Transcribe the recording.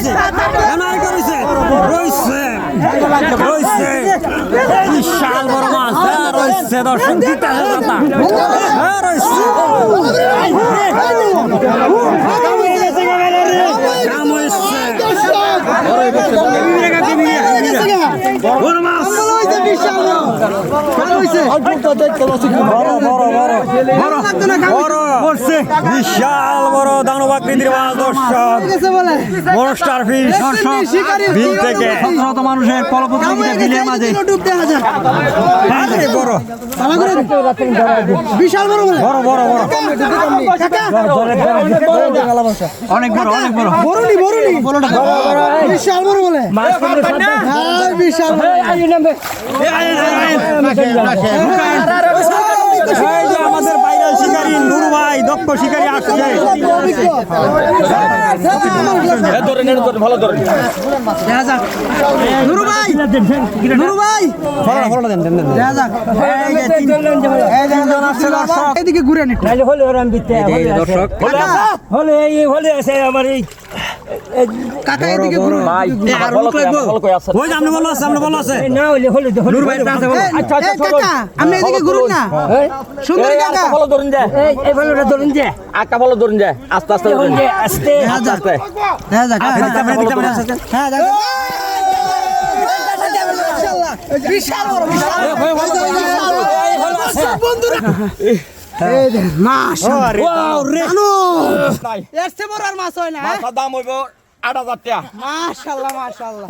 রইছে রইছে রইছে বিশাল বড় মাছ রইছে দর্শক দিতে রইছে বিশাল বড় দানব আকৃতির মাছ দর্শক বড় স্টারফিশ বিল থেকে শত মানুষের কলপত্রিকা বিলের মাঝে বড় বিশাল বড় বড় বড় বড় অনেক বড় অনেক বড় বড়নি বড়নি বিশাল বড় বলে বিশাল আমাদের ভাইরাল শিকারী নুর ভাই দক্ষ শিকারী আসছে ভালো ধরেন নুর ভাই নুর ভাই এদিকে ঘুরে নিন হলে ওরাম দিতে দর্শক হলে এই হলে আছে আমার এই কাকা এদিকে ঘুরে ভাই আর লোক লাগবো ওই সামনে বলো সামনে বলো আছে না হলে হলে নুর ভাই আছে বলো আচ্ছা আচ্ছা কাকা আপনি এদিকে ঘুরুন না সুন্দর কাকা ভালো ধরুন যায় এই ভালোটা ধরুন যায় আকা ভালো ধরুন যায় আস্তে আস্তে ধরুন যায় আস্তে আস্তে হ্যাঁ যাক হ্যাঁ যাক মাশাআল্লাহ বিশাল বড় বিশাল বন্ধুরা এই দেখ মাশাআল্লাহ ওয়াও রে এর চেয়ে বড় আর মাছ হয় না মাছের দাম হইবো ৮০০০ টাকা মাশাআল্লাহ মাশাআল্লাহ